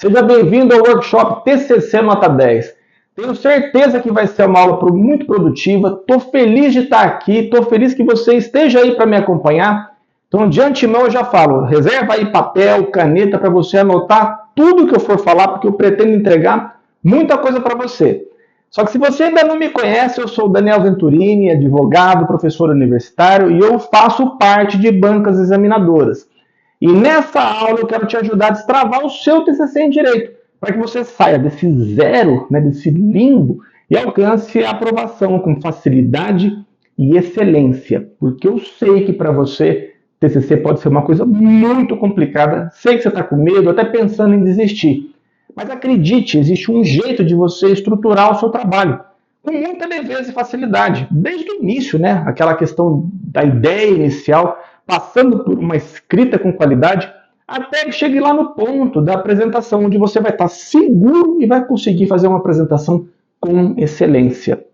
Seja bem-vindo ao workshop TCC Nota 10. Tenho certeza que vai ser uma aula muito produtiva. Estou feliz de estar aqui, estou feliz que você esteja aí para me acompanhar. Então, de antemão, eu já falo, reserva aí papel, caneta para você anotar tudo que eu for falar, porque eu pretendo entregar muita coisa para você. Só que se você ainda não me conhece, eu sou o Daniel Venturini, advogado, professor universitário, e eu faço parte de bancas examinadoras. E nessa aula eu quero te ajudar a destravar o seu TCC em Direito, para que você saia desse zero, desse limbo, e alcance a aprovação com facilidade e excelência. Porque eu sei que para você TCC pode ser uma coisa muito complicada, sei que você está com medo, até pensando em desistir. Mas acredite, existe um jeito de você estruturar o seu trabalho com muita leveza e facilidade, desde o início, aquela questão da ideia inicial, passando por uma escrita com qualidade, até que chegue lá no ponto da apresentação, onde você vai estar seguro e vai conseguir fazer uma apresentação com excelência.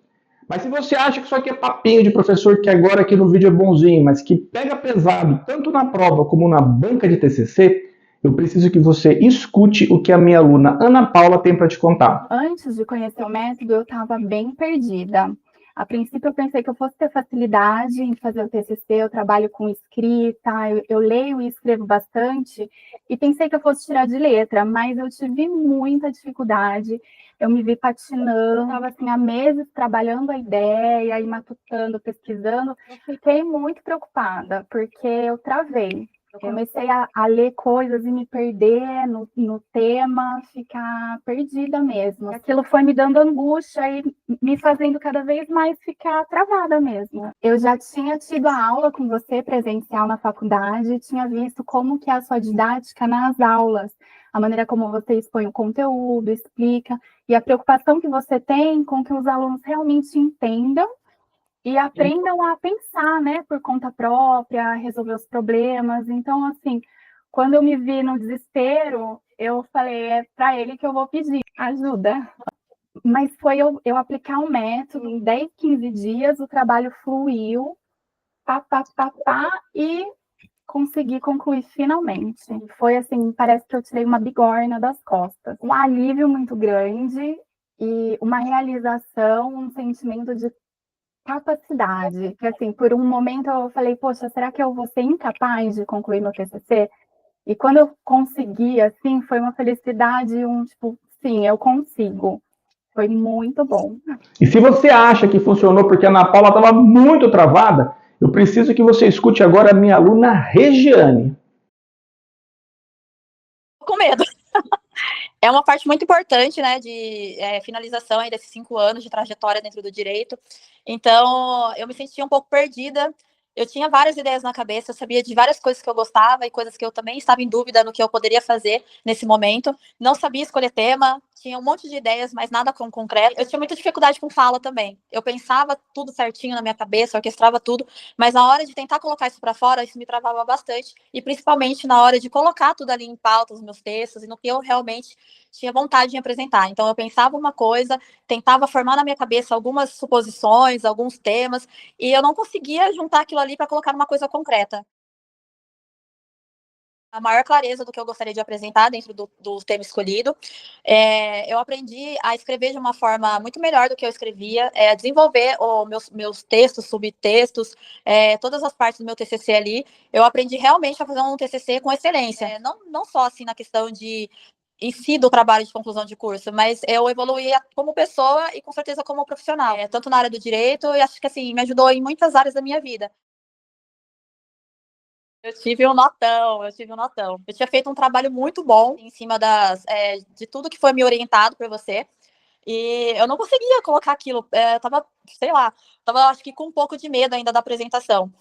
Mas se você acha que isso aqui é papinho de professor que agora aqui no vídeo é bonzinho, mas que pega pesado tanto na prova como na banca de TCC, eu preciso que você escute o que a minha aluna Ana Paula tem para te contar. Antes de conhecer o método, eu estava bem perdida. A princípio, eu pensei que eu fosse ter facilidade em fazer o TCC, eu trabalho com escrita, eu leio e escrevo bastante, e pensei que eu fosse tirar de letra, mas eu tive muita dificuldade, eu me vi patinando, estava assim, há meses trabalhando a ideia, e matutando, pesquisando, eu fiquei muito preocupada, porque eu travei. Eu comecei a ler coisas e me perder no tema, ficar perdida mesmo. Aquilo foi me dando angústia e me fazendo cada vez mais ficar travada mesmo. Eu já tinha tido a aula com você presencial na faculdade, tinha visto como que é a sua didática nas aulas, a maneira como você expõe o conteúdo, explica, e a preocupação que você tem com que os alunos realmente entendam e aprendam a pensar, por conta própria, resolver os problemas. Então, assim, quando eu me vi no desespero, eu falei, é para ele que eu vou pedir ajuda. Mas foi eu aplicar um método, em 10, 15 dias, o trabalho fluiu, e consegui concluir finalmente. Foi assim, parece que eu tirei uma bigorna das costas. Um alívio muito grande e uma realização, um sentimento de capacidade, que assim, por um momento eu falei, poxa, será que eu vou ser incapaz de concluir meu TCC? E quando eu consegui, assim, foi uma felicidade, tipo, sim, eu consigo. Foi muito bom. E se você acha que funcionou porque a Ana Paula estava muito travada, eu preciso que você escute agora a minha aluna Regiane. Com medo. É uma parte muito importante, de finalização aí desses 5 anos de trajetória dentro do direito. Então, eu me sentia um pouco perdida. Eu tinha várias ideias na cabeça, eu sabia de várias coisas que eu gostava e coisas que eu também estava em dúvida no que eu poderia fazer nesse momento. Não sabia escolher tema, tinha um monte de ideias, mas nada concreto. Eu tinha muita dificuldade com fala também. Eu pensava tudo certinho na minha cabeça, orquestrava tudo, mas na hora de tentar colocar isso para fora, isso me travava bastante. E principalmente na hora de colocar tudo ali em pauta, os meus textos, e no que eu realmente tinha vontade de apresentar. Então, eu pensava uma coisa, tentava formar na minha cabeça algumas suposições, alguns temas, e eu não conseguia juntar aquilo ali para colocar numa coisa concreta. A maior clareza do que eu gostaria de apresentar dentro do tema escolhido. Eu aprendi a escrever de uma forma muito melhor do que eu escrevia, a desenvolver os meus textos, subtextos, todas as partes do meu TCC ali. Eu aprendi realmente a fazer um TCC com excelência. Não só assim na questão em si do trabalho de conclusão de curso, mas eu evoluí como pessoa e com certeza como profissional, tanto na área do direito, e acho que assim, me ajudou em muitas áreas da minha vida. Eu tive um notão. Eu tinha feito um trabalho muito bom em cima de tudo que foi me orientado por você, e eu não conseguia colocar aquilo, tava, sei lá, acho que com um pouco de medo ainda da apresentação.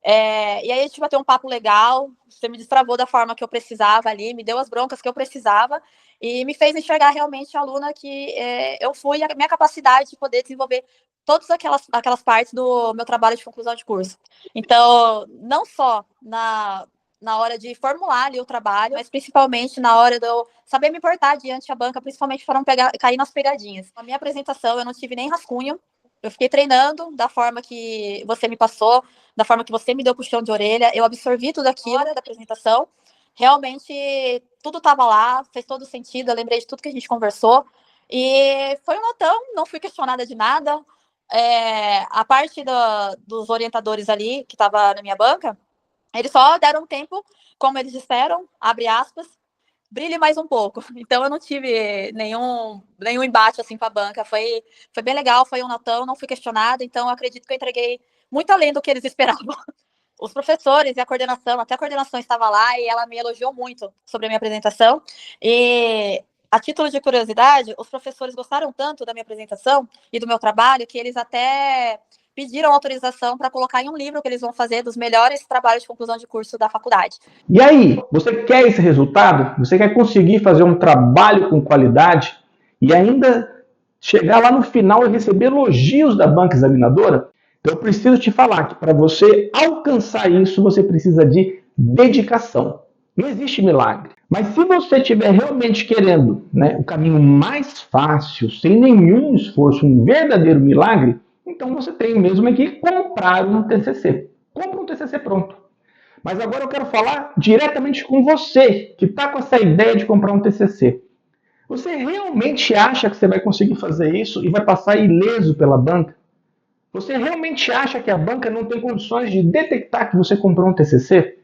E aí a gente bateu um papo legal, você me destravou da forma que eu precisava ali, me deu as broncas que eu precisava e me fez enxergar realmente a aluna que eu fui, a minha capacidade de poder desenvolver todas aquelas partes do meu trabalho de conclusão de curso. Então, não só na hora de formular ali o trabalho, mas principalmente na hora de eu saber me portar diante da banca, principalmente para não cair nas pegadinhas. Na minha apresentação, eu não tive nem rascunho, eu fiquei treinando da forma que você me passou, da forma que você me deu puxão de orelha, eu absorvi tudo aquilo da apresentação, realmente tudo estava lá, fez todo sentido, eu lembrei de tudo que a gente conversou, e foi um notão, não fui questionada de nada. A parte dos orientadores ali, que estava na minha banca, eles só deram um tempo, como eles disseram, abre aspas, brilhe mais um pouco. Então eu não tive nenhum embate assim com a banca, foi bem legal, foi um notão, não fui questionada, então eu acredito que eu entreguei muito além do que eles esperavam. Os professores e a coordenação, até a coordenação estava lá e ela me elogiou muito sobre a minha apresentação. E, a título de curiosidade, os professores gostaram tanto da minha apresentação e do meu trabalho que eles até pediram autorização para colocar em um livro que eles vão fazer dos melhores trabalhos de conclusão de curso da faculdade. E aí, você quer esse resultado? Você quer conseguir fazer um trabalho com qualidade e ainda chegar lá no final e receber elogios da banca examinadora? Então eu preciso te falar que para você alcançar isso, você precisa de dedicação. Não existe milagre. Mas se você estiver realmente querendo, o caminho mais fácil, sem nenhum esforço, um verdadeiro milagre, então você tem mesmo que comprar um TCC. Compre um TCC pronto. Mas agora eu quero falar diretamente com você, que está com essa ideia de comprar um TCC. Você realmente acha que você vai conseguir fazer isso e vai passar ileso pela banca? Você realmente acha que a banca não tem condições de detectar que você comprou um TCC?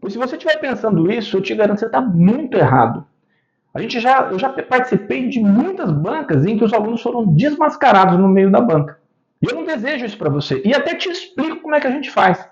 Pois se você estiver pensando isso, eu te garanto que você está muito errado. Eu já participei de muitas bancas em que os alunos foram desmascarados no meio da banca. E eu não desejo isso para você. E até te explico como é que a gente faz.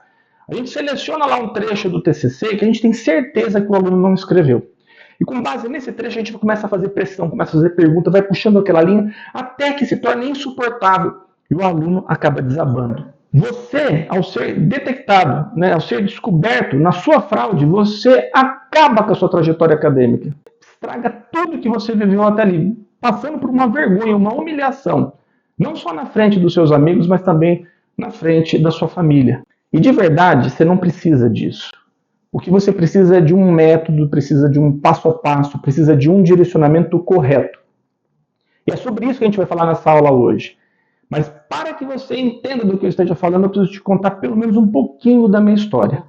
A gente seleciona lá um trecho do TCC que a gente tem certeza que o aluno não escreveu. E com base nesse trecho a gente começa a fazer pressão, começa a fazer pergunta, vai puxando aquela linha até que se torne insuportável. E o aluno acaba desabando. Você, ao ser detectado, ao ser descoberto na sua fraude, você acaba com a sua trajetória acadêmica. Estraga tudo que você viveu até ali, passando por uma vergonha, uma humilhação. Não só na frente dos seus amigos, mas também na frente da sua família. E de verdade, você não precisa disso. O que você precisa é de um método, precisa de um passo a passo, precisa de um direcionamento correto. E é sobre isso que a gente vai falar nessa aula hoje. Mas para que você entenda do que eu esteja falando, eu preciso te contar pelo menos um pouquinho da minha história.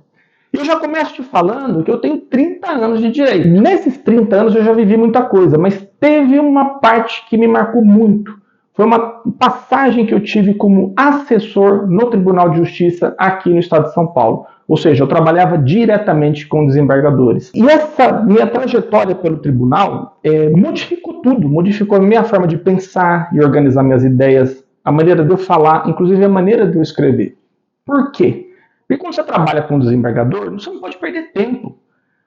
Eu já começo te falando que eu tenho 30 anos de direito. Nesses 30 anos eu já vivi muita coisa, mas teve uma parte que me marcou muito. Foi uma passagem que eu tive como assessor no Tribunal de Justiça aqui no estado de São Paulo. Ou seja, eu trabalhava diretamente com desembargadores. E essa minha trajetória pelo tribunal modificou tudo. Modificou a minha forma de pensar e organizar minhas ideias, a maneira de eu falar, inclusive a maneira de eu escrever. Por quê? Porque quando você trabalha com um desembargador, você não pode perder tempo.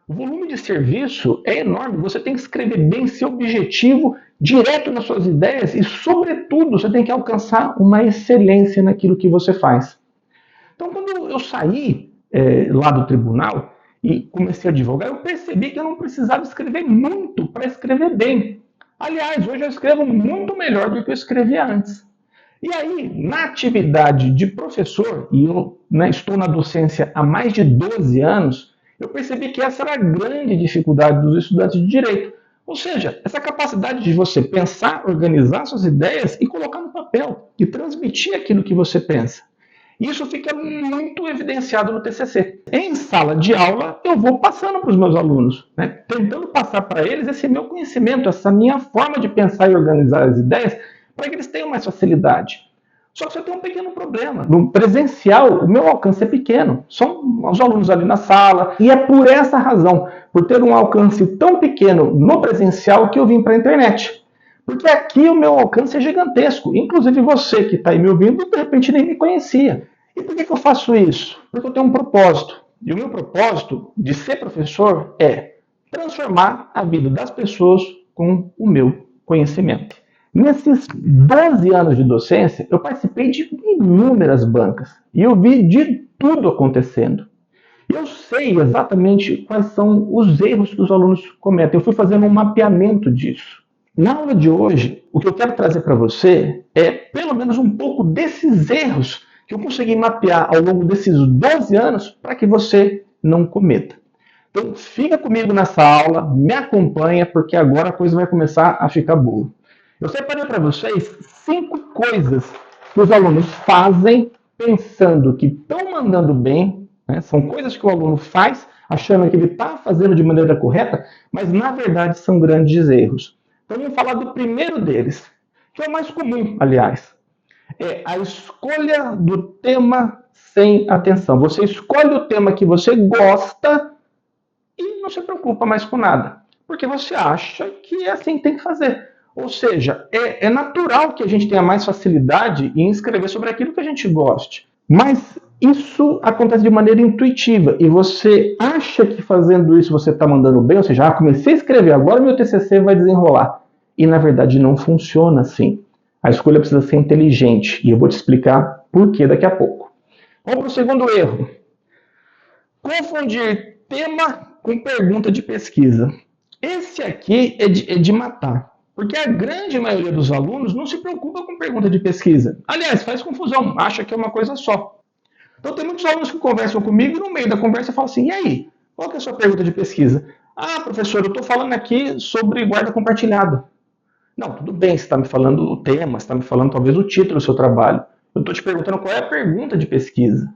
O volume de serviço é enorme, você tem que escrever bem seu objetivo, direto nas suas ideias e, sobretudo, você tem que alcançar uma excelência naquilo que você faz. Então, quando eu saí lá do tribunal e comecei a advogar, eu percebi que eu não precisava escrever muito para escrever bem. Aliás, hoje eu escrevo muito melhor do que eu escrevia antes. E aí, na atividade de professor, e eu estou na docência há mais de 12 anos, eu percebi que essa era a grande dificuldade dos estudantes de direito. Ou seja, essa capacidade de você pensar, organizar suas ideias e colocar no papel, e transmitir aquilo que você pensa. Isso fica muito evidenciado no TCC. Em sala de aula, eu vou passando para os meus alunos, tentando passar para eles esse meu conhecimento, essa minha forma de pensar e organizar as ideias, para que eles tenham mais facilidade. Só que eu tenho um pequeno problema. No presencial, o meu alcance é pequeno. São os alunos ali na sala. E é por essa razão, por ter um alcance tão pequeno no presencial, que eu vim para a internet. Porque aqui o meu alcance é gigantesco. Inclusive você que está aí me ouvindo, de repente nem me conhecia. E por que eu faço isso? Porque eu tenho um propósito. E o meu propósito de ser professor é transformar a vida das pessoas com o meu conhecimento. Nesses 12 anos de docência, eu participei de inúmeras bancas e eu vi de tudo acontecendo. Eu sei exatamente quais são os erros que os alunos cometem. Eu fui fazendo um mapeamento disso. Na aula de hoje, o que eu quero trazer para você é pelo menos um pouco desses erros que eu consegui mapear ao longo desses 12 anos para que você não cometa. Então, fica comigo nessa aula, me acompanha, porque agora a coisa vai começar a ficar boa. Eu separei para vocês 5 coisas que os alunos fazem pensando que estão mandando bem, são coisas que o aluno faz achando que ele está fazendo de maneira correta, mas na verdade são grandes erros. Então vamos falar do primeiro deles, que é o mais comum, aliás. É a escolha do tema sem atenção. Você escolhe o tema que você gosta e não se preocupa mais com nada, porque você acha que é assim que tem que fazer. Ou seja, é natural que a gente tenha mais facilidade em escrever sobre aquilo que a gente goste. Mas isso acontece de maneira intuitiva e você acha que fazendo isso você está mandando bem, ou seja, comecei a escrever, agora meu TCC vai desenrolar. E na verdade não funciona assim. A escolha precisa ser inteligente e eu vou te explicar por que daqui a pouco. Vamos para o segundo erro. Confundir tema com pergunta de pesquisa. Esse aqui é de matar. Porque a grande maioria dos alunos não se preocupa com pergunta de pesquisa. Aliás, faz confusão, acha que é uma coisa só. Então tem muitos alunos que conversam comigo e no meio da conversa falam assim, e aí, qual que é a sua pergunta de pesquisa? Ah, professor, eu estou falando aqui sobre guarda compartilhada. Não, tudo bem, você está me falando o tema, você está me falando talvez o título do seu trabalho. Eu estou te perguntando qual é a pergunta de pesquisa.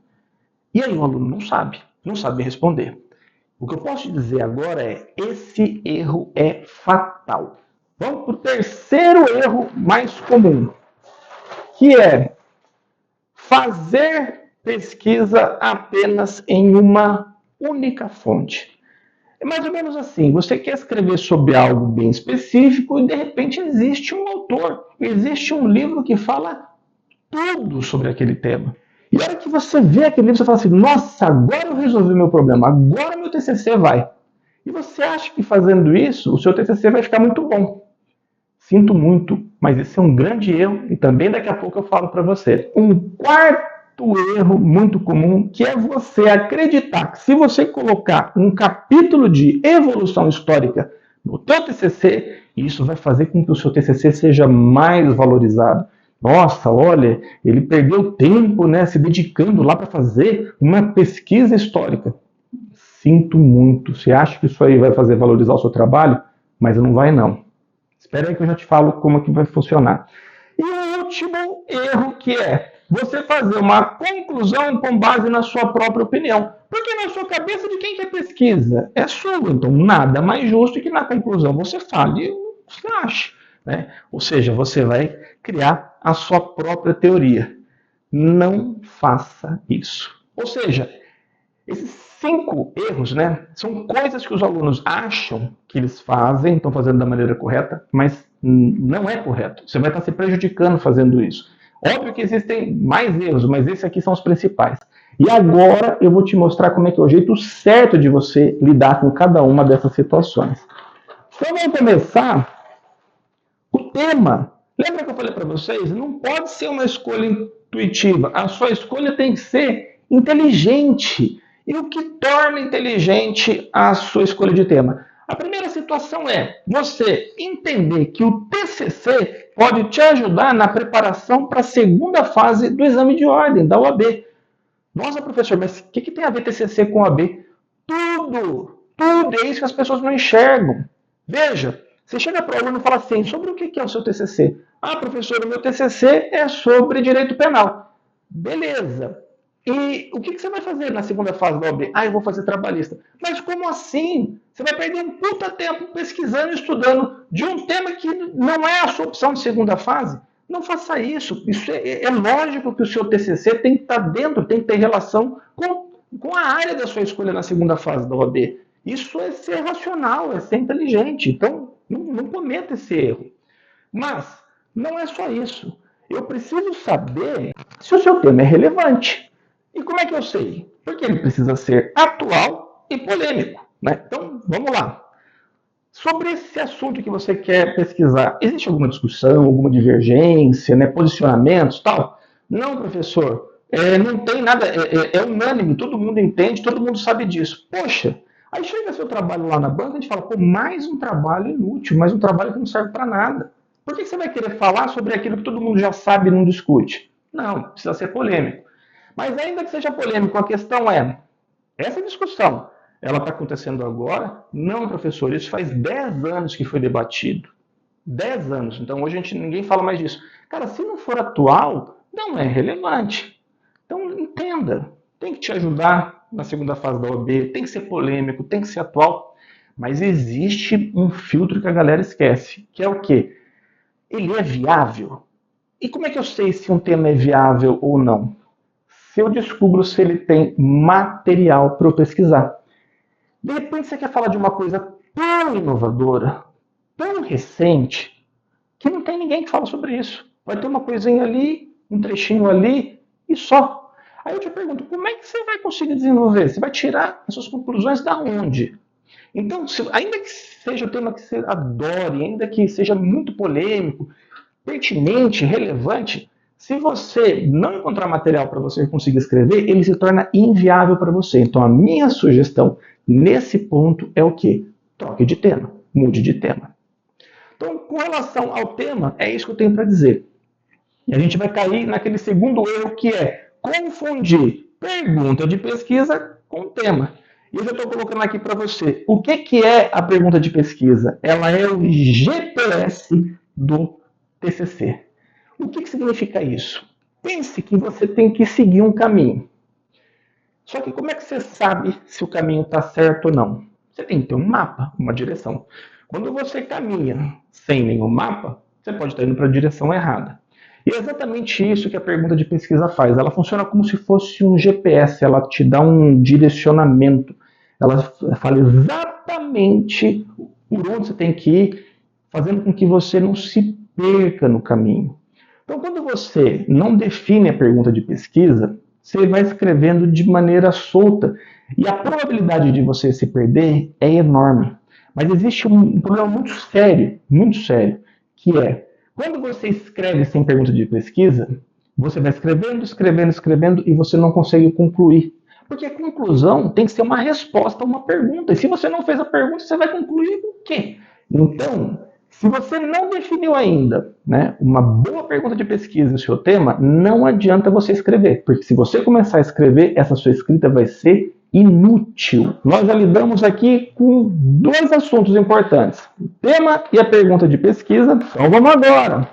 E aí o aluno não sabe responder. O que eu posso te dizer agora é, esse erro é fatal. Vamos para o terceiro erro mais comum, que é fazer pesquisa apenas em uma única fonte. É mais ou menos assim, você quer escrever sobre algo bem específico e de repente existe um autor, existe um livro que fala tudo sobre aquele tema. E a hora que você vê aquele livro, você fala assim, nossa, agora eu resolvi o meu problema, agora meu TCC vai. E você acha que fazendo isso, o seu TCC vai ficar muito bom. Sinto muito, mas esse é um grande erro e também daqui a pouco eu falo para você. Um quarto erro muito comum, que é você acreditar que se você colocar um capítulo de evolução histórica no teu TCC, isso vai fazer com que o seu TCC seja mais valorizado. Nossa, olha, ele perdeu tempo, né, se dedicando lá para fazer uma pesquisa histórica. Sinto muito. Você acha que isso aí vai fazer valorizar o seu trabalho? Mas não vai não. Espera aí que eu já te falo como é que vai funcionar. E o último erro que é você fazer uma conclusão com base na sua própria opinião. Porque na sua cabeça de quem que é pesquisa? É sua. Então nada mais justo que na conclusão você fale o que você acha. Né? Ou seja, você vai criar a sua própria teoria. Não faça isso. Ou seja, esses 5 erros, né, são coisas que os alunos acham que eles fazem, estão fazendo da maneira correta, mas não é correto. Você vai estar se prejudicando fazendo isso. Óbvio que existem mais erros, mas esses aqui são os principais. E agora eu vou te mostrar como é que é o jeito certo de você lidar com cada uma dessas situações. Então vamos começar. O tema, lembra que eu falei para vocês? Não pode ser uma escolha intuitiva. A sua escolha tem que ser inteligente. E o que torna inteligente a sua escolha de tema? A primeira situação é você entender que o TCC pode te ajudar na preparação para a segunda fase do exame de ordem, da OAB. Nossa, professor, mas o que tem a ver TCC com OAB? Tudo! Tudo! É isso que as pessoas não enxergam. Veja, você chega para o aluno e fala assim, sobre o que é o seu TCC? Ah, professor, o meu TCC é sobre direito penal. Beleza. E o que você vai fazer na segunda fase da OAB? Ah, eu vou fazer trabalhista. Mas como assim? Você vai perder um puta tempo pesquisando e estudando de um tema que não é a sua opção de segunda fase? Não faça isso. Isso é lógico que o seu TCC tem que estar dentro, tem que ter relação com a área da sua escolha na segunda fase da OAB. Isso é ser racional, é ser inteligente. Então, não cometa esse erro. Mas não é só isso. Eu preciso saber se o seu tema é relevante. E como é que eu sei? Porque ele precisa ser atual e polêmico. Né? Então, vamos lá. Sobre esse assunto que você quer pesquisar, existe alguma discussão, alguma divergência, né, posicionamentos, tal? Não, professor. Não tem nada, é unânime, todo mundo entende, todo mundo sabe disso. Poxa, aí chega seu trabalho lá na banca e a gente fala, pô, mais um trabalho inútil, mais um trabalho que não serve para nada. Por que você vai querer falar sobre aquilo que todo mundo já sabe e não discute? Não, precisa ser polêmico. Mas ainda que seja polêmico, a questão é, essa discussão, ela está acontecendo agora? Não, professor, isso faz 10 anos que foi debatido. 10 anos, então hoje ninguém fala mais disso. Cara, se não for atual, não é relevante. Então entenda, tem que te ajudar, na segunda fase da OAB, tem que ser polêmico, tem que ser atual, mas existe um filtro que a galera esquece, que é o quê? Ele é viável? E como é que eu sei se um tema é viável ou não? Se eu descubro se ele tem material para eu pesquisar. De repente você quer falar de uma coisa tão inovadora, tão recente, que não tem ninguém que fala sobre isso. Vai ter uma coisinha ali, um trechinho ali e só. Aí eu te pergunto, como é que você vai conseguir desenvolver? Você vai tirar as suas conclusões da onde? Então, ainda que seja o tema que você adore, ainda que seja muito polêmico, pertinente, relevante, se você não encontrar material para você conseguir escrever, ele se torna inviável para você. Então, a minha sugestão nesse ponto é o quê? Troque de tema, mude de tema. Então, com relação ao tema, é isso que eu tenho para dizer. E a gente vai cair naquele segundo erro que é confundir pergunta de pesquisa com tema. E eu já estou colocando aqui para você. O que é a pergunta de pesquisa? Ela é o GPS do TCC. O que significa isso? Pense que você tem que seguir um caminho. Só que como é que você sabe se o caminho está certo ou não? Você tem que ter um mapa, uma direção. Quando você caminha sem nenhum mapa, você pode estar indo para a direção errada. E é exatamente isso que a pergunta de pesquisa faz. Ela funciona como se fosse um GPS, ela te dá um direcionamento. Ela fala exatamente por onde você tem que ir, fazendo com que você não se perca no caminho. Então, quando você não define a pergunta de pesquisa, você vai escrevendo de maneira solta e a probabilidade de você se perder é enorme. Mas existe um problema muito sério, que é, quando você escreve sem pergunta de pesquisa, você vai escrevendo e você não consegue concluir. Porque a conclusão tem que ser uma resposta a uma pergunta. E se você não fez a pergunta, você vai concluir o quê? Então, se você não definiu ainda, né, uma boa pergunta de pesquisa no seu tema, não adianta você escrever. Porque se você começar a escrever, essa sua escrita vai ser inútil. Nós já lidamos aqui com dois assuntos importantes: o tema e a pergunta de pesquisa. Então vamos agora.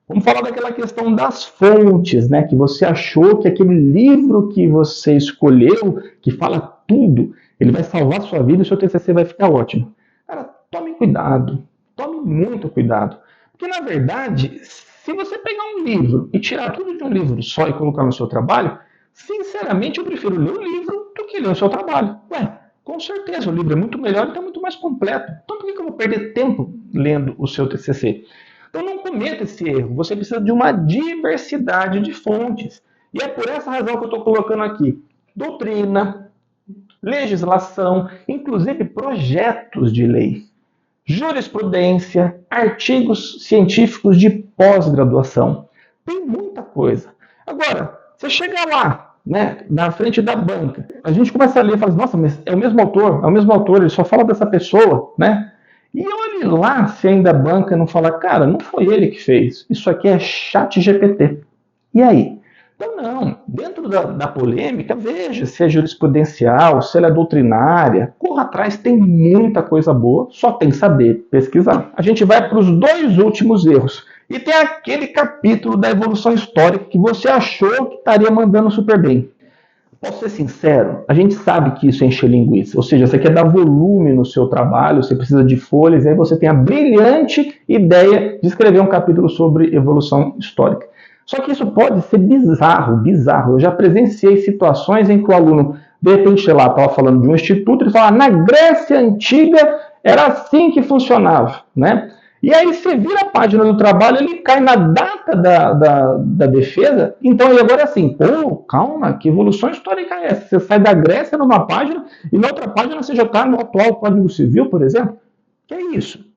Vamos falar daquela questão das fontes, né? Que você achou que aquele livro que você escolheu, que fala tudo, ele vai salvar a sua vida e o seu TCC vai ficar ótimo. Cara, tome cuidado. Tome muito cuidado. Porque, na verdade, se você pegar um livro e tirar tudo de um livro só e colocar no seu trabalho, sinceramente, eu prefiro ler o livro do que ler o seu trabalho. Ué, com certeza, o livro é muito melhor e está muito mais completo. Então, por que eu vou perder tempo lendo o seu TCC? Então, não cometa esse erro. Você precisa de uma diversidade de fontes. E é por essa razão que eu estou colocando aqui doutrina, legislação, inclusive projetos de lei, jurisprudência, artigos científicos de pós-graduação. Tem muita coisa. Agora, você chega lá, né, na frente da banca, a gente começa a ler e fala, nossa, mas é o mesmo autor, ele só fala dessa pessoa, né? E olhe lá se ainda a banca não fala, cara, não foi ele que fez, isso aqui é ChatGPT. E aí? Então não, dentro da polêmica, veja se é jurisprudencial, se ela é doutrinária, corra atrás, tem muita coisa boa, só tem que saber pesquisar. A gente vai para os dois últimos erros. E tem aquele capítulo da evolução histórica que você achou que estaria mandando super bem. Posso ser sincero, a gente sabe que isso é encher linguiça, ou seja, você quer dar volume no seu trabalho, você precisa de folhas, e aí você tem a brilhante ideia de escrever um capítulo sobre evolução histórica. Só que isso pode ser bizarro. Eu já presenciei situações em que o aluno, de repente, lá, estava falando de um instituto, ele fala, na Grécia Antiga era assim que funcionava, né? E aí você vira a página do trabalho, ele cai na data da defesa, então ele agora é assim, pô, calma, que evolução histórica é essa? Você sai da Grécia numa página e na outra página você já está no atual Código Civil, por exemplo? Que é isso?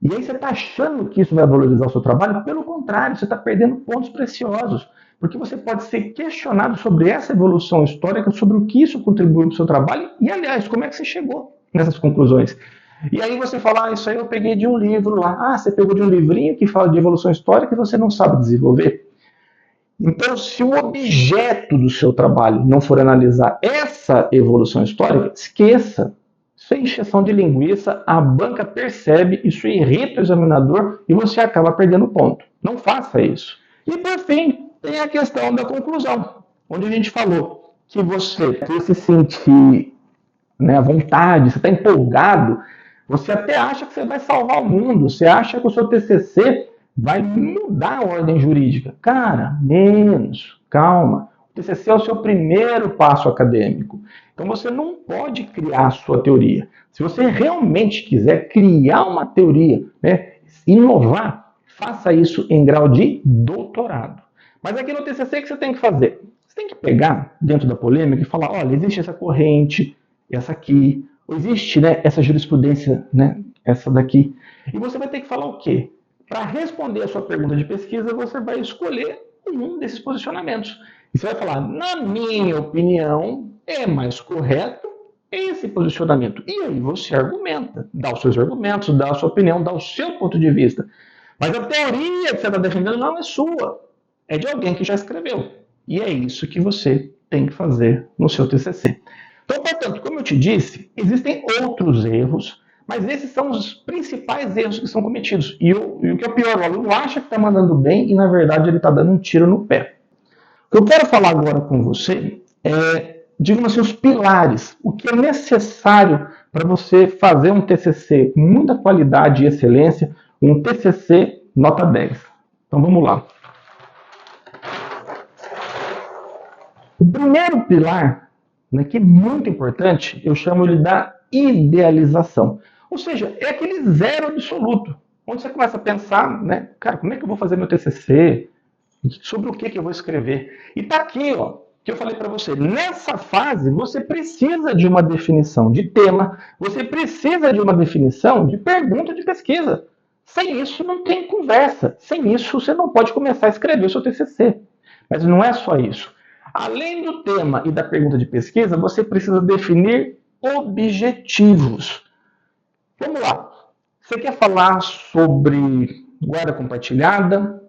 E aí você está achando que isso vai valorizar o seu trabalho? Pelo contrário, você está perdendo pontos preciosos. Porque você pode ser questionado sobre essa evolução histórica, sobre o que isso contribui para o seu trabalho e, aliás, como é que você chegou nessas conclusões. E aí você fala, isso aí eu peguei de um livro lá. Ah, você pegou de um livrinho que fala de evolução histórica e você não sabe desenvolver. Então, se o objeto do seu trabalho não for analisar essa evolução histórica, esqueça. Isso é encheção de linguiça, a banca percebe, isso irrita o examinador e você acaba perdendo ponto. Não faça isso. E por fim, tem a questão da conclusão, onde a gente falou que você se sentir, né, à vontade, você está empolgado, você até acha que você vai salvar o mundo, você acha que o seu TCC vai mudar a ordem jurídica. Cara, menos, calma. O TCC é o seu primeiro passo acadêmico. Então você não pode criar a sua teoria. Se você realmente quiser criar uma teoria, né, inovar, faça isso em grau de doutorado. Mas aqui no TCC, o que você tem que fazer? Você tem que pegar dentro da polêmica e falar, olha, existe essa corrente, essa aqui, ou existe, né, essa jurisprudência, né, essa daqui. E você vai ter que falar o quê? Para responder a sua pergunta de pesquisa, você vai escolher um desses posicionamentos. E você vai falar, na minha opinião, é mais correto esse posicionamento. E aí você argumenta, dá os seus argumentos, dá a sua opinião, dá o seu ponto de vista. Mas a teoria que você está defendendo não é sua, é de alguém que já escreveu. E é isso que você tem que fazer no seu TCC. Então, portanto, como eu te disse, existem outros erros, mas esses são os principais erros que são cometidos. E o que é pior, o aluno acha que está mandando bem e, na verdade, ele está dando um tiro no pé. O que eu quero falar agora com você é, digamos assim, os pilares, o que é necessário para você fazer um TCC com muita qualidade e excelência, um TCC nota 10. Então, vamos lá. O primeiro pilar, né, que é muito importante, eu chamo ele da idealização. Ou seja, é aquele zero absoluto, onde você começa a pensar, né, cara, como é que eu vou fazer meu TCC? Sobre o que eu vou escrever? E está aqui, ó, que eu falei para você. Nessa fase, você precisa de uma definição de tema, você precisa de uma definição de pergunta de pesquisa. Sem isso, não tem conversa. Sem isso, você não pode começar a escrever o seu TCC. Mas não é só isso. Além do tema e da pergunta de pesquisa, você precisa definir objetivos. Vamos lá. Você quer falar sobre guarda compartilhada?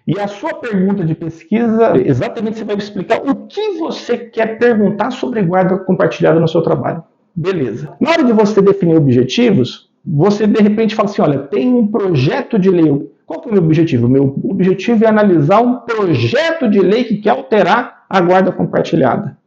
E a sua pergunta de pesquisa, exatamente você vai explicar o que você quer perguntar sobre guarda compartilhada no seu trabalho. Beleza. Na hora de você definir objetivos, você de repente fala assim, olha, tem um projeto de lei. Qual que é o meu objetivo? O meu objetivo é analisar um projeto de lei que quer alterar a guarda compartilhada.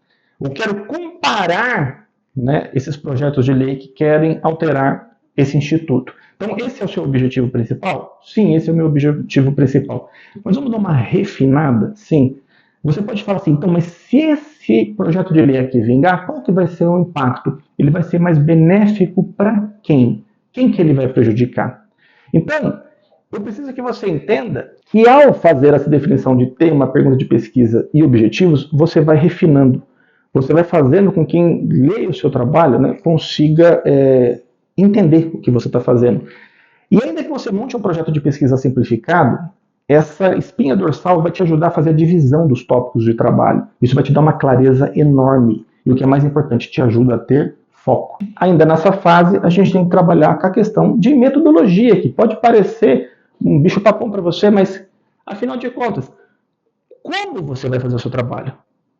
Eu quero comparar, né, esses projetos de lei que querem alterar esse instituto. Então, esse é o seu objetivo principal? Sim, esse é o meu objetivo principal. Mas vamos dar uma refinada? Sim. Você pode falar assim, então, mas se esse projeto de lei aqui vingar, qual que vai ser o impacto? Ele vai ser mais benéfico para quem? Quem que ele vai prejudicar? Então, eu preciso que você entenda que ao fazer essa definição de tema, pergunta de pesquisa e objetivos, você vai refinando. Você vai fazendo com que quem leia o seu trabalho, né, consiga entender o que você está fazendo. E ainda que você monte um projeto de pesquisa simplificado, essa espinha dorsal vai te ajudar a fazer a divisão dos tópicos de trabalho. Isso vai te dar uma clareza enorme. E o que é mais importante, te ajuda a ter foco. Ainda nessa fase, a gente tem que trabalhar com a questão de metodologia, que pode parecer um bicho-papão para você, mas, afinal de contas, como você vai fazer o seu trabalho?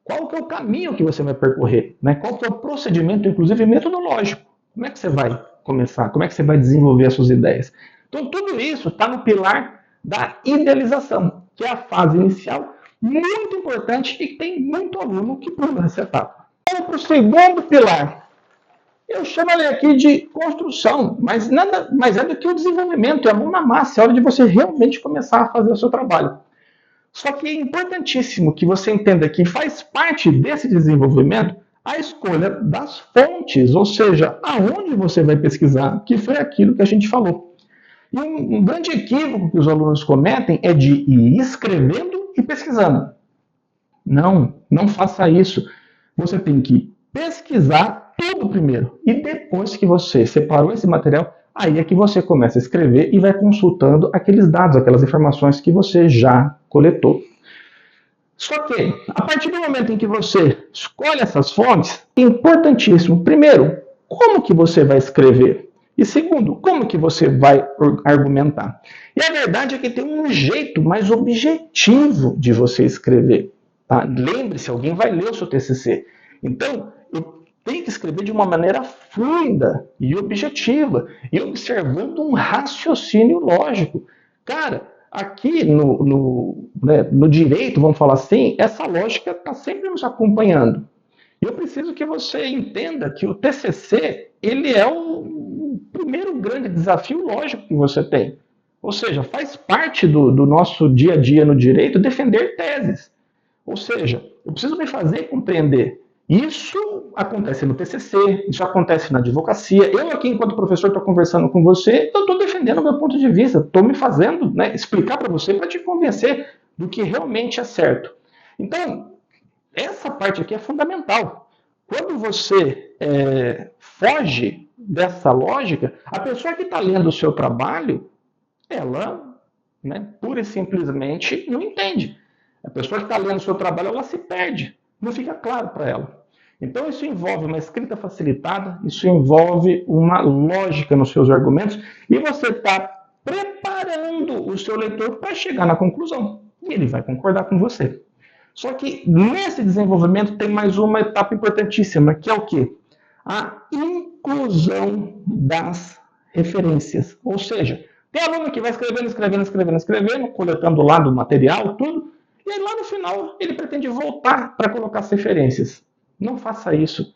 Qual que é o caminho que você vai percorrer? Né? Qual que é o procedimento, inclusive metodológico? Como é que você vai começar? Como é que você vai desenvolver as suas ideias? Então, tudo isso está no pilar da idealização, que é a fase inicial, muito importante e que tem muito aluno que pula nessa etapa. Vamos para o segundo pilar. Eu chamo ele aqui de construção, mas nada mais é do que o desenvolvimento, é a mão na massa, é a hora de você realmente começar a fazer o seu trabalho. Só que é importantíssimo que você entenda que faz parte desse desenvolvimento a escolha das fontes, ou seja, aonde você vai pesquisar, que foi aquilo que a gente falou. E um grande equívoco que os alunos cometem é de ir escrevendo e pesquisando. Não faça isso. Você tem que pesquisar tudo primeiro. E depois que você separou esse material, aí é que você começa a escrever e vai consultando aqueles dados, aquelas informações que você já coletou. Só que, a partir do momento em que você escolhe essas fontes, é importantíssimo, primeiro, como que você vai escrever? E segundo, como que você vai argumentar? E a verdade é que tem um jeito mais objetivo de você escrever. Tá? Lembre-se, alguém vai ler o seu TCC. Então, eu tenho que escrever de uma maneira fluida e objetiva, e observando um raciocínio lógico. Cara, aqui no direito, vamos falar assim, essa lógica está sempre nos acompanhando. E eu preciso que você entenda que o TCC, ele é o primeiro grande desafio lógico que você tem. Ou seja, faz parte do nosso dia a dia no direito defender teses. Ou seja, eu preciso me fazer compreender. Isso acontece no TCC, isso acontece na advocacia. Eu aqui, enquanto professor, estou conversando com você, eu estou defendendo o meu ponto de vista, estou me fazendo, né, explicar para você, para te convencer do que realmente é certo. Então, essa parte aqui é fundamental. Quando você foge dessa lógica, a pessoa que está lendo o seu trabalho, ela, né, pura e simplesmente não entende. A pessoa que está lendo o seu trabalho, ela se perde, não fica claro para ela. Então, isso envolve uma escrita facilitada, isso envolve uma lógica nos seus argumentos, e você está preparando o seu leitor para chegar na conclusão. E ele vai concordar com você. Só que nesse desenvolvimento tem mais uma etapa importantíssima, que é o quê? A inclusão das referências. Ou seja, tem aluno que vai escrevendo, coletando lá do material, tudo, e aí lá no final ele pretende voltar para colocar as referências. Não faça isso.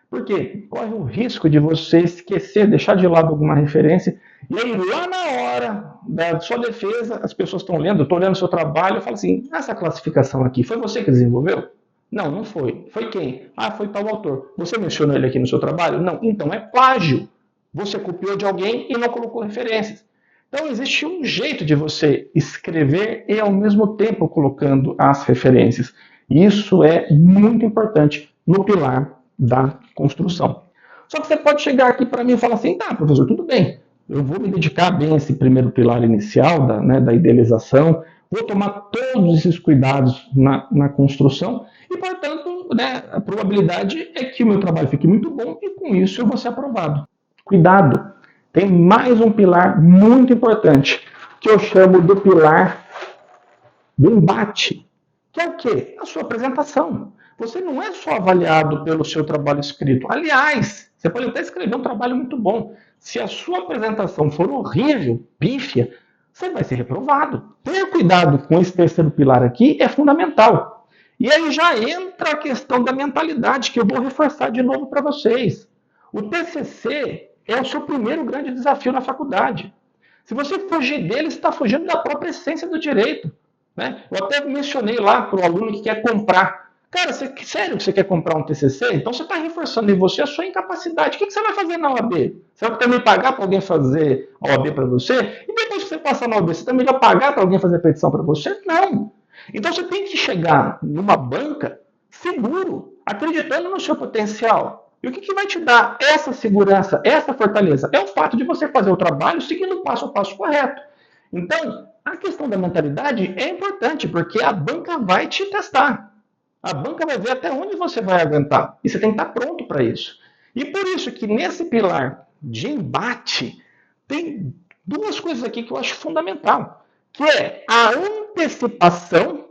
Porque corre o risco de você esquecer, deixar de lado alguma referência, e aí lá na hora da sua defesa, as pessoas estão lendo, eu estou lendo o seu trabalho, eu falo assim, essa classificação aqui, foi você que desenvolveu? Não, não foi. Foi quem? Ah, foi tal autor. Você mencionou ele aqui no seu trabalho? Não. Então é plágio. Você copiou de alguém e não colocou referências. Então existe um jeito de você escrever e ao mesmo tempo colocando as referências. Isso é muito importante no pilar da construção. Só que você pode chegar aqui para mim e falar assim, tá, professor, tudo bem, eu vou me dedicar bem a esse primeiro pilar inicial da idealização, vou tomar todos esses cuidados na construção e, portanto, né, a probabilidade é que o meu trabalho fique muito bom e com isso eu vou ser aprovado. Cuidado, tem mais um pilar muito importante que eu chamo do pilar do embate, que é o quê? A sua apresentação. Você não é só avaliado pelo seu trabalho escrito. Aliás, você pode até escrever um trabalho muito bom. Se a sua apresentação for horrível, pífia, você vai ser reprovado. Ter cuidado com esse terceiro pilar aqui é fundamental. E aí já entra a questão da mentalidade, que eu vou reforçar de novo para vocês. O TCC é o seu primeiro grande desafio na faculdade. Se você fugir dele, você está fugindo da própria essência do direito. Né? Eu até mencionei lá para o aluno que quer comprar. Cara, sério que você quer comprar um TCC? Então você está reforçando em você a sua incapacidade. O que você vai fazer na OAB? Você vai também pagar para alguém fazer a OAB para você? E depois que você passar na OAB, você também vai pagar para alguém fazer a petição para você? Não. Então você tem que chegar numa banca seguro, acreditando no seu potencial. E o que vai te dar essa segurança, essa fortaleza? É o fato de você fazer o trabalho seguindo o passo a passo correto. Então, a questão da mentalidade é importante, porque a banca vai te testar. A banca vai ver até onde você vai aguentar. E você tem que estar pronto para isso. E por isso que nesse pilar de embate, tem duas coisas aqui que eu acho fundamental, que é a antecipação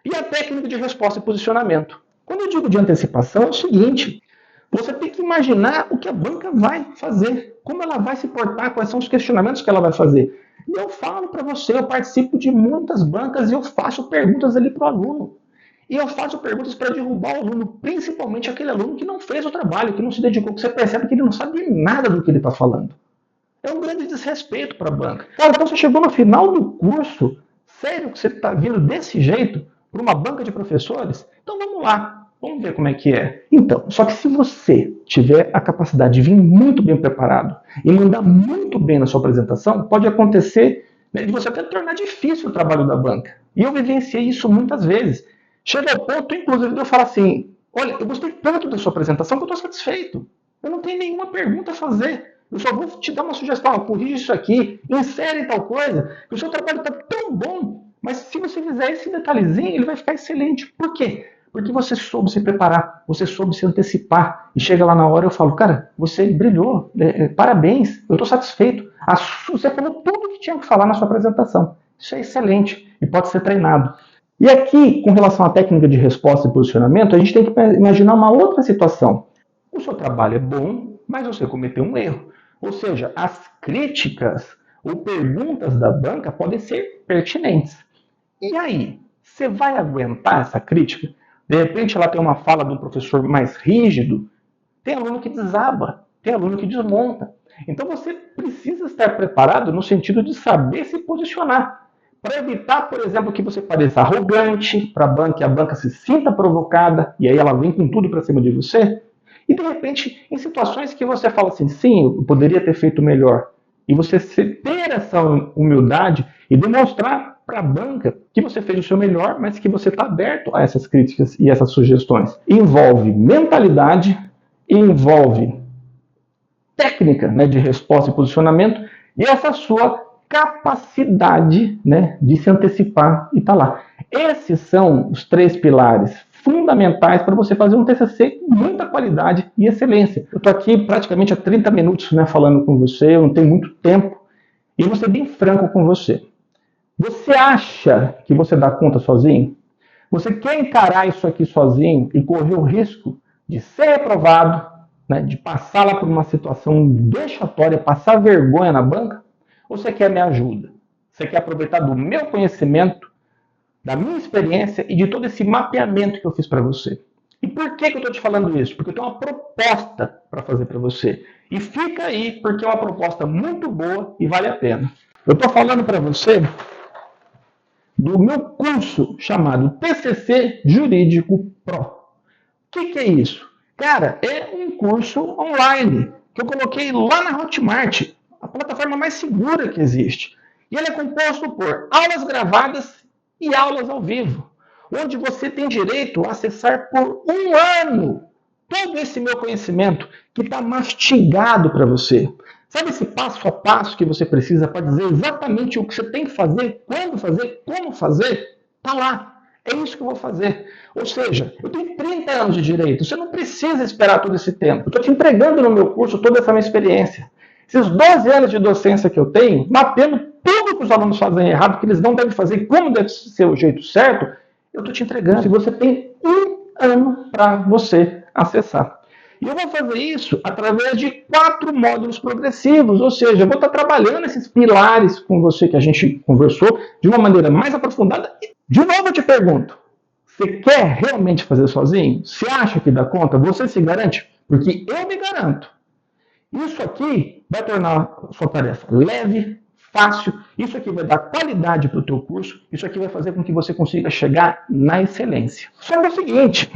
e a técnica de resposta e posicionamento. Quando eu digo de antecipação, é o seguinte, você tem que imaginar o que a banca vai fazer, como ela vai se portar, quais são os questionamentos que ela vai fazer. E eu falo para você, eu participo de muitas bancas e eu faço perguntas ali para o aluno. E eu faço perguntas para derrubar o aluno, principalmente aquele aluno que não fez o trabalho, que não se dedicou, que você percebe que ele não sabe nada do que ele está falando. É um grande desrespeito para a banca. Cara, então você chegou no final do curso, sério que você está vindo desse jeito para uma banca de professores? Então vamos lá, vamos ver como é que é. Então, só que se você tiver a capacidade de vir muito bem preparado e mandar muito bem na sua apresentação, pode acontecer de você até tornar difícil o trabalho da banca. E eu vivenciei isso muitas vezes. Chega ao ponto, inclusive, de eu falar assim, olha, eu gostei tanto da sua apresentação que eu estou satisfeito. Eu não tenho nenhuma pergunta a fazer. Eu só vou te dar uma sugestão, corrige isso aqui, insere tal coisa, que o seu trabalho está tão bom, mas se você fizer esse detalhezinho, ele vai ficar excelente. Por quê? Porque você soube se preparar, você soube se antecipar. E chega lá na hora e eu falo, cara, você brilhou, parabéns, eu estou satisfeito. Você falou tudo o que tinha que falar na sua apresentação. Isso é excelente e pode ser treinado. E aqui, com relação à técnica de resposta e posicionamento, a gente tem que imaginar uma outra situação. O seu trabalho é bom, mas você cometeu um erro. Ou seja, as críticas ou perguntas da banca podem ser pertinentes. E aí, você vai aguentar essa crítica? De repente ela tem uma fala de um professor mais rígido, tem aluno que desaba, tem aluno que desmonta. Então você precisa estar preparado no sentido de saber se posicionar. Para evitar, por exemplo, que você pareça arrogante para a banca e a banca se sinta provocada e aí ela vem com tudo para cima de você. E de repente, em situações que você fala assim, sim, eu poderia ter feito melhor. E você ter essa humildade e demonstrar para a banca que você fez o seu melhor, mas que você está aberto a essas críticas e essas sugestões. Envolve mentalidade, envolve técnica, né, de resposta e posicionamento e essa sua capacidade, né, de se antecipar e estar lá. Esses são os 3 pilares fundamentais para você fazer um TCC com muita qualidade e excelência. Eu estou aqui praticamente há 30 minutos, né, falando com você, eu não tenho muito tempo e vou ser bem franco com você. Você acha que você dá conta sozinho? Você quer encarar isso aqui sozinho e correr o risco de ser reprovado, né, de passar lá por uma situação vexatória, passar vergonha na banca? Ou você quer minha ajuda? Você quer aproveitar do meu conhecimento, da minha experiência e de todo esse mapeamento que eu fiz para você? E por que eu estou te falando isso? Porque eu tenho uma proposta para fazer para você. E fica aí, porque é uma proposta muito boa e vale a pena. Eu estou falando para você do meu curso chamado TCC Jurídico Pro. O que é isso? Cara, é um curso online que eu coloquei lá na Hotmart, a plataforma mais segura que existe. E ele é composto por aulas gravadas e aulas ao vivo, onde você tem direito a acessar por 1 ano todo esse meu conhecimento que está mastigado para você. Sabe esse passo a passo que você precisa para dizer exatamente o que você tem que fazer, quando fazer, como fazer? Está lá. É isso que eu vou fazer. Ou seja, eu tenho 30 anos de direito. Você não precisa esperar todo esse tempo. Eu estou te entregando no meu curso toda essa minha experiência. Esses 12 anos de docência que eu tenho, mapeando tudo que os alunos fazem errado, que eles não devem fazer, como deve ser o jeito certo, eu estou te entregando. Se você tem 1 ano para você acessar. E eu vou fazer isso através de 4 módulos progressivos, ou seja, eu vou estar trabalhando esses pilares com você que a gente conversou de uma maneira mais aprofundada. E, de novo, eu te pergunto, você quer realmente fazer sozinho? Você acha que dá conta? Você se garante? Porque eu me garanto. Isso aqui vai tornar a sua tarefa leve, fácil, isso aqui vai dar qualidade para o teu curso, isso aqui vai fazer com que você consiga chegar na excelência. Só que é o seguinte,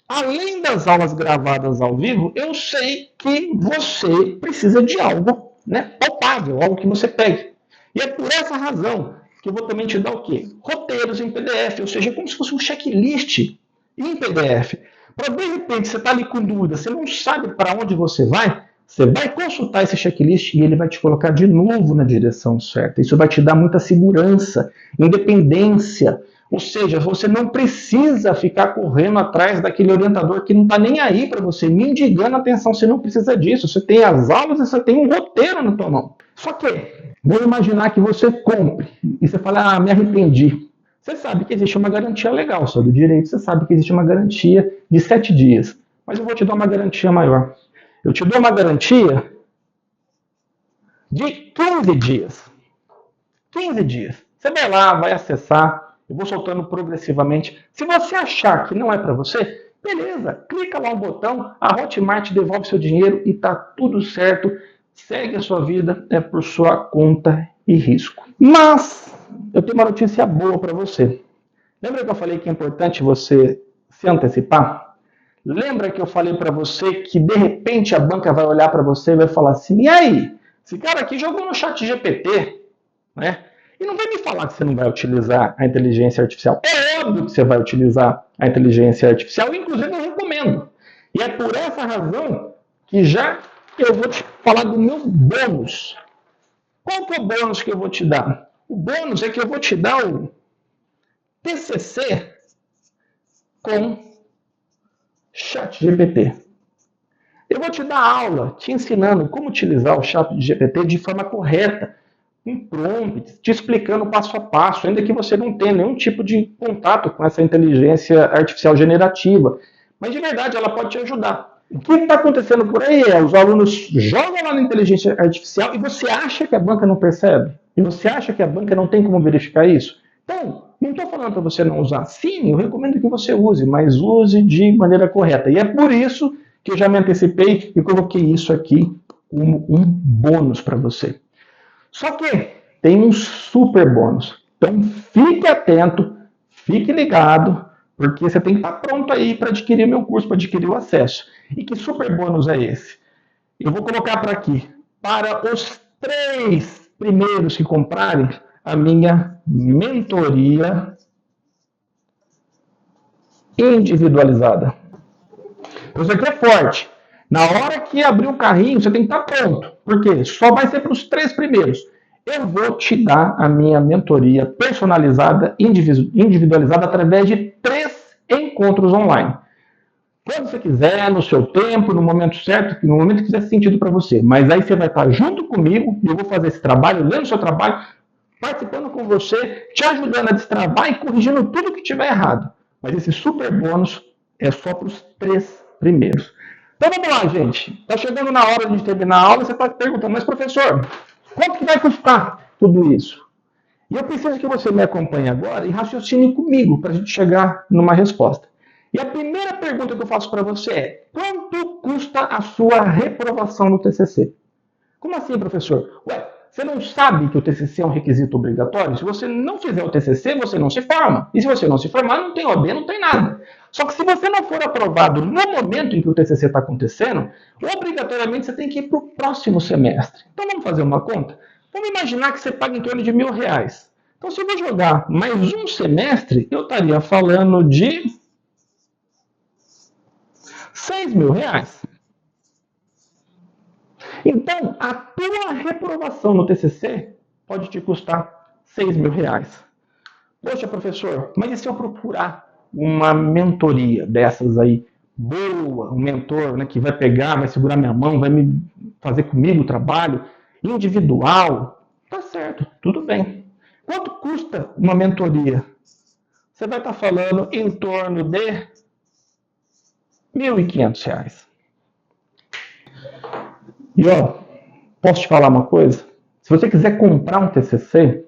além das aulas gravadas ao vivo, eu sei que você precisa de algo, né, palpável, algo que você pegue. E é por essa razão que eu vou também te dar o quê? Roteiros em PDF, ou seja, como se fosse um checklist em PDF. Para de repente você está ali com dúvida, você não sabe para onde você vai consultar esse checklist e ele vai te colocar de novo na direção certa. Isso vai te dar muita segurança, independência. Ou seja, você não precisa ficar correndo atrás daquele orientador que não está nem aí para você, mendigando atenção. Você não precisa disso. Você tem as aulas e você tem um roteiro na tua mão. Só que, vamos imaginar que você compre e você fala, me arrependi. Você sabe que existe uma garantia legal sobre o direito, você sabe que existe uma garantia de 7 dias. Mas eu vou te dar uma garantia maior. Eu te dou uma garantia de 15 dias. 15 dias. Você vai lá, vai acessar, eu vou soltando progressivamente. Se você achar que não é para você, beleza, clica lá no botão, a Hotmart devolve seu dinheiro e tá tudo certo. Segue a sua vida, é por sua conta e risco. Mas eu tenho uma notícia boa para você. Lembra que eu falei que é importante você se antecipar? Lembra que eu falei para você que de repente a banca vai olhar para você e vai falar assim, e aí, esse cara aqui jogou no ChatGPT, né? E não vai me falar que você não vai utilizar a inteligência artificial. É óbvio que você vai utilizar a inteligência artificial, inclusive eu recomendo. E é por essa razão que já eu vou te falar do meu bônus. Qual que é o bônus que eu vou te dar? O bônus é que eu vou te dar o TCC com ChatGPT. Eu vou te dar aula te ensinando como utilizar o ChatGPT de forma correta, em prompt, te explicando passo a passo, ainda que você não tenha nenhum tipo de contato com essa inteligência artificial generativa. Mas de verdade ela pode te ajudar. O que está acontecendo por aí é os alunos jogam lá na inteligência artificial e você acha que a banca não percebe? E você acha que a banca não tem como verificar isso? Então, Não estou falando para você não usar. Sim, eu recomendo que você use, mas use de maneira correta. E é por isso que eu já me antecipei e coloquei isso aqui como um bônus para você. Só que tem um super bônus. Então fique atento, fique ligado, porque você tem que estar pronto aí para adquirir meu curso, para adquirir o acesso. E que super bônus é esse? Eu vou colocar para aqui, para os 3 primeiros que comprarem a minha mentoria individualizada. Então isso aqui é forte. Na hora que abrir o carrinho, você tem que estar pronto. Por quê? Só vai ser para os 3 primeiros. Eu vou te dar a minha mentoria personalizada, individualizada, através de 3 encontros online. Quando você quiser, no seu tempo, no momento certo, no momento que fizer sentido para você. Mas aí você vai estar junto comigo e eu vou fazer esse trabalho, lendo o seu trabalho, participando com você, te ajudando a destravar e corrigindo tudo que tiver errado. Mas esse super bônus é só para os 3 primeiros. Então vamos lá, gente. Está chegando na hora de terminar a aula e você está perguntando, mas professor, quanto que vai custar tudo isso? E eu preciso que você me acompanhe agora e raciocine comigo para a gente chegar numa resposta. E a primeira pergunta que eu faço para você é: quanto custa a sua reprovação no TCC? Como assim, professor? Ué, você não sabe que o TCC é um requisito obrigatório? Se você não fizer o TCC, você não se forma. E se você não se formar, não tem OAB, não tem nada. Só que se você não for aprovado no momento em que o TCC está acontecendo, obrigatoriamente você tem que ir para o próximo semestre. Então vamos fazer uma conta? Vamos imaginar que você paga em torno de R$1.000. Então se eu vou jogar mais um semestre, eu estaria falando de R$6.000. Então, a tua reprovação no TCC pode te custar R$6.000. Poxa, professor, mas e se eu procurar uma mentoria dessas aí, boa, um mentor, né, que vai pegar, vai segurar minha mão, vai me fazer comigo o trabalho, individual? Tá certo, tudo bem. Quanto custa uma mentoria? Você vai estar falando em torno de R$1.500. E ó, posso te falar uma coisa? Se você quiser comprar um TCC,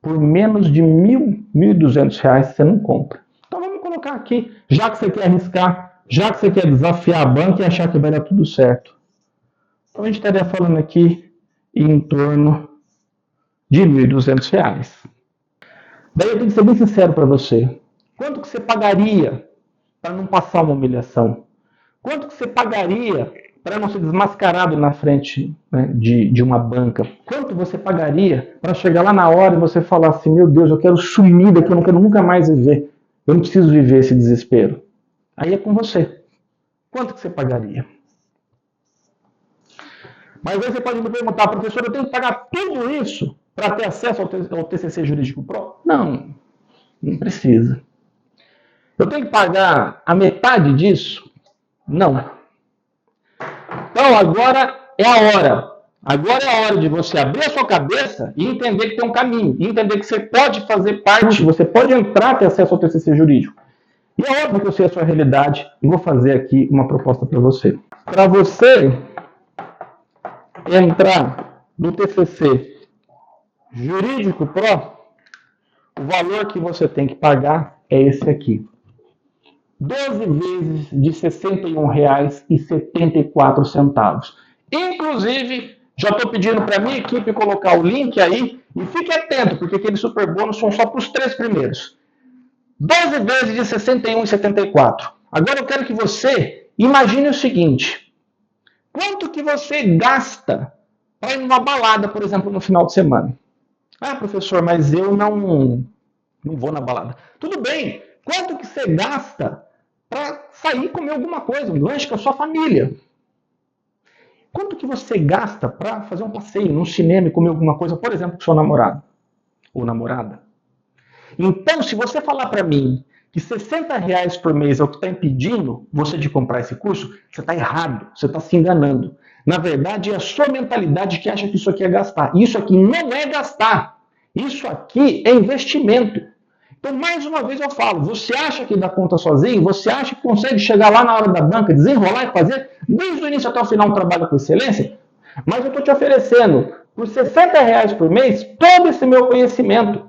por menos de R$1.000, R$1.200, você não compra. Então vamos colocar aqui, já que você quer arriscar, já que você quer desafiar a banca e achar que vai dar tudo certo. Então a gente estaria falando aqui em torno de R$1.200. Daí eu tenho que ser bem sincero para você. Quanto que você pagaria para não passar uma humilhação? Quanto que você pagaria para não ser desmascarado na frente, né, de uma banca? Quanto você pagaria para chegar lá na hora e você falar assim: meu Deus, eu quero sumir daqui, eu não quero nunca mais viver. Eu não preciso viver esse desespero. Aí é com você. Quanto que você pagaria? Mas aí você pode me perguntar: professor, eu tenho que pagar tudo isso para ter acesso ao TCC Jurídico Pro? Não, não precisa. Eu tenho que pagar a metade disso? Não. Então agora é a hora. Agora é a hora de você abrir a sua cabeça e entender que tem um caminho. E entender que você pode fazer parte, você pode entrar e ter acesso ao TCC Jurídico. E é óbvio que eu sei a sua realidade e vou fazer aqui uma proposta para você. Para você entrar no TCC Jurídico Pro, o valor que você tem que pagar é esse aqui. 12 vezes de R$ 61,74. Inclusive, já estou pedindo para a minha equipe colocar o link aí e fique atento, porque aqueles super bônus são só para os 3 primeiros. 12 vezes de R$ 61,74. Agora eu quero que você imagine o seguinte: quanto que você gasta para ir numa balada, por exemplo, no final de semana? Ah, professor, mas eu não vou na balada. Tudo bem. Quanto que você gasta para sair e comer alguma coisa, um lanche com a sua família? Quanto que você gasta para fazer um passeio num cinema e comer alguma coisa, por exemplo, com seu namorado ou namorada? Então, se você falar para mim que R$60 por mês é o que está impedindo você de comprar esse curso, você está errado, você está se enganando. Na verdade, é a sua mentalidade que acha que isso aqui é gastar. Isso aqui não é gastar. Isso aqui é investimento. Então, mais uma vez eu falo, você acha que dá conta sozinho? Você acha que consegue chegar lá na hora da banca, desenrolar e fazer, desde o início até o final, um trabalho com excelência? Mas eu estou te oferecendo, por R$60 por mês, todo esse meu conhecimento.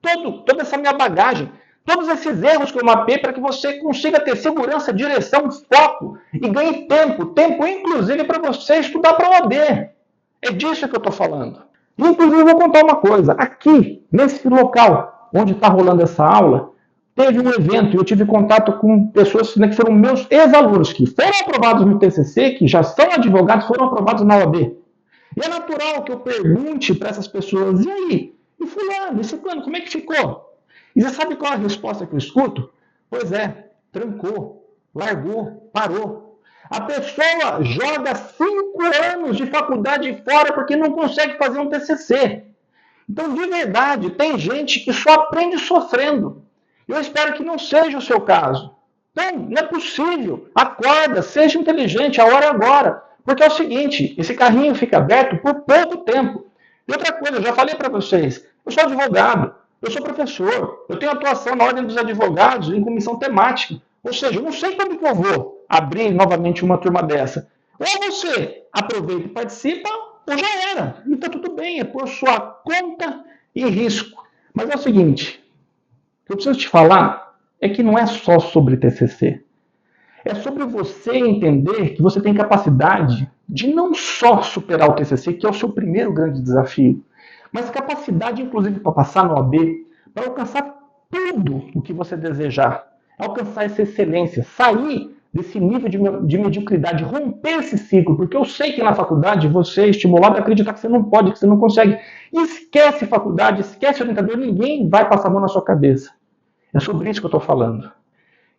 toda essa minha bagagem, todos esses erros que eu mapeei para que você consiga ter segurança, direção, foco e ganhe tempo inclusive para você estudar para a OAB. É disso que eu estou falando. Inclusive, eu vou contar uma coisa. Aqui, nesse local onde está rolando essa aula, teve um evento e eu tive contato com pessoas que foram meus ex-alunos, que foram aprovados no TCC, que já são advogados, foram aprovados na OAB. E é natural que eu pergunte para essas pessoas, e aí? E fulano, e ciclano, como é que ficou? E você sabe qual é a resposta que eu escuto? Pois é, trancou, largou, parou. A pessoa joga 5 anos de faculdade fora porque não consegue fazer um TCC. Então, de verdade, tem gente que só aprende sofrendo. Eu espero que não seja o seu caso. Não é possível. Acorda, seja inteligente, a hora é agora. Porque é o seguinte, esse carrinho fica aberto por pouco tempo. E outra coisa, eu já falei para vocês, eu sou advogado, eu sou professor, eu tenho atuação na Ordem dos Advogados em comissão temática. Ou seja, eu não sei quando que eu vou abrir novamente uma turma dessa. Ou você aproveita e participa, ou já era. Então tudo bem, é por sua conta e risco. Mas é o seguinte, o que eu preciso te falar é que não é só sobre TCC. É sobre você entender que você tem capacidade de não só superar o TCC, que é o seu primeiro grande desafio, mas capacidade, inclusive, para passar no OAB, para alcançar tudo o que você desejar, alcançar essa excelência, sair desse nível de mediocridade, romper esse ciclo, porque eu sei que na faculdade você é estimulado a acreditar que você não pode, que você não consegue. Esquece faculdade, esquece orientador, ninguém vai passar a mão na sua cabeça. É sobre isso que eu estou falando.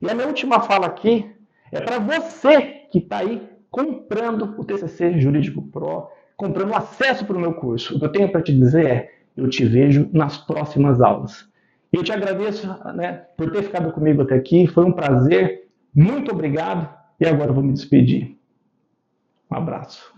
E a minha última fala aqui é para você que está aí comprando o TCC Jurídico Pro, comprando acesso para o meu curso. O que eu tenho para te dizer é, eu te vejo nas próximas aulas. Eu te agradeço, né, por ter ficado comigo até aqui, foi um prazer, muito obrigado, e agora eu vou me despedir. Um abraço.